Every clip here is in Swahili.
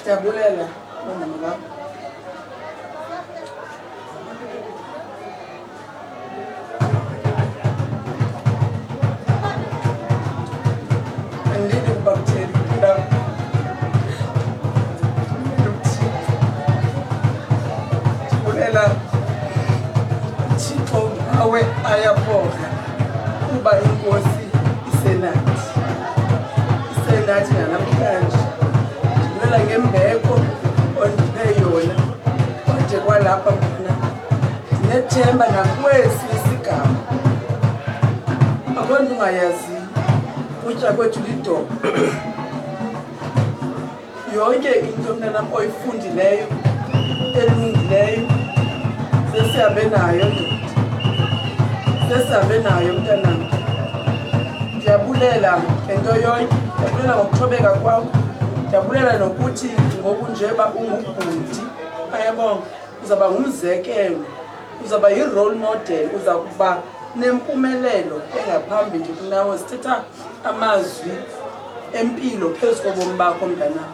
Jabulela mama andidi bakteria Jabulela Thixo awe ayabonga kuba inkosi isenathi namhlanje la ngembeko ondiphe yona konje kwalapha mina nethemba nakwesi isigaba abantu ungayazi utya kwethu lidoba yonke into mna oyifundileyo elungileyo sesihambe nayo mntanam ndiyabulela ngento yonke ndiyabulela ngokuthobeka kwakho ndiyabulela nokuthi ngoku nje ba ungubhuti ayabonga uzaba ngumzekelo uzaba yi-role model uza kuba nempumelelo engaphambili kunawe sithetha amazwi empilo phezu kobomi bakho mntanam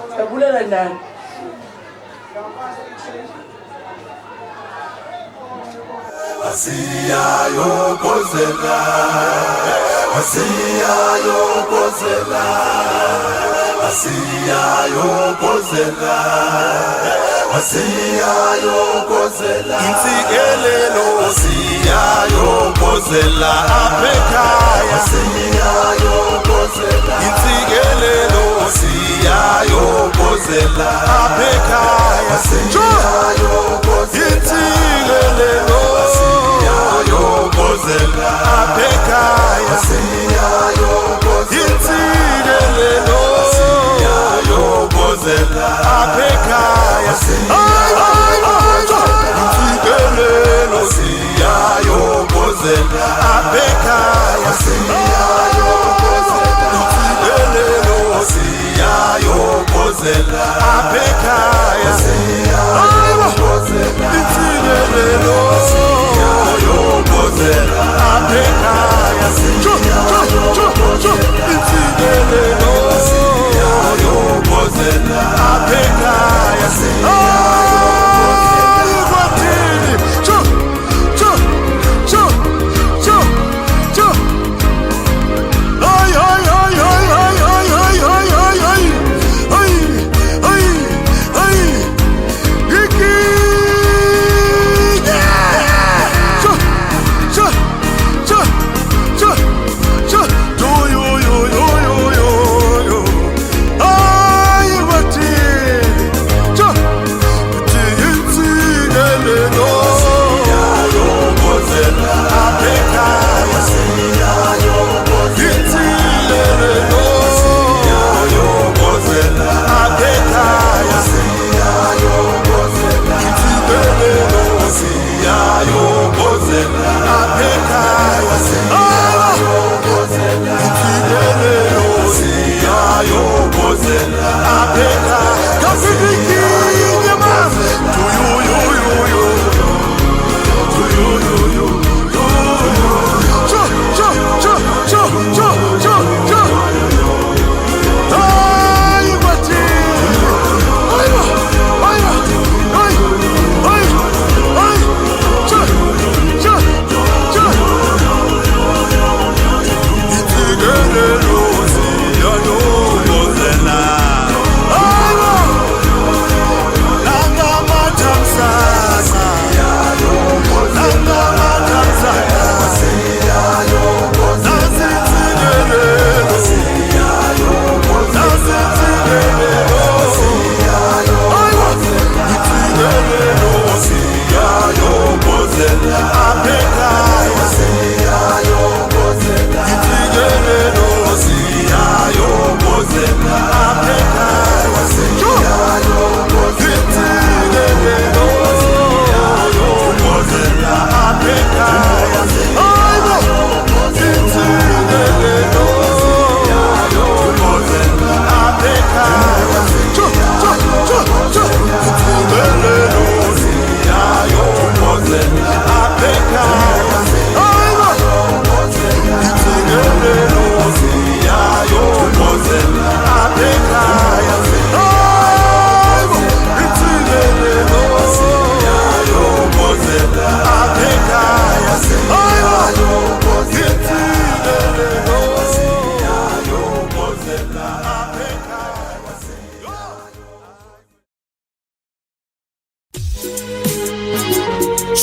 ndiyabulela ndani Asiyayokozela asiyayokozela asiyayokozela asiyayokozela insikelelo asiyayokozela apekhaya asiyayokozela insikelelo asiyayokozela apekhaya asiyayokozela insikelelo asiyayokozela apekhaya asiyayokozela insikelelo asiyayokozela apekhaya insikelelo asiyayokozela apekhaya asiyayokozela insikelelo asiyayokozela apekhaya asiyayokozela insikelelo asiyayokozela apekhaya insikelelo asiyayokozela apekhaya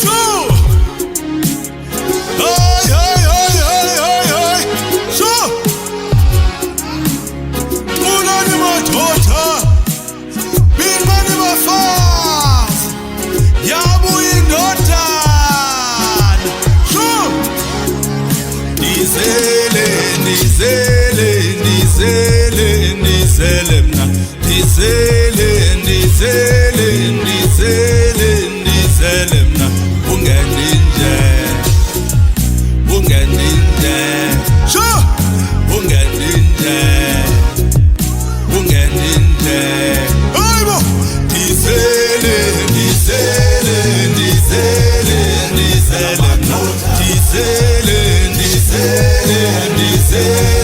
Sure. Hey, hey, hey, hey, hey, hey. Sure. Unani madoda, bingani bafazi, yabuya indodana. Sure. Ndizele, ndizele, ndizele, ndizele mna. Ndizele, ndizele, ndizele, ndizele mna. Ungeninje, ungeninje. Sure. Ungeninje, ungeninje. Hayibo. Ndizele, ndizele, ndizele, ndizele mna. Ndizele, ndizele, ndizele.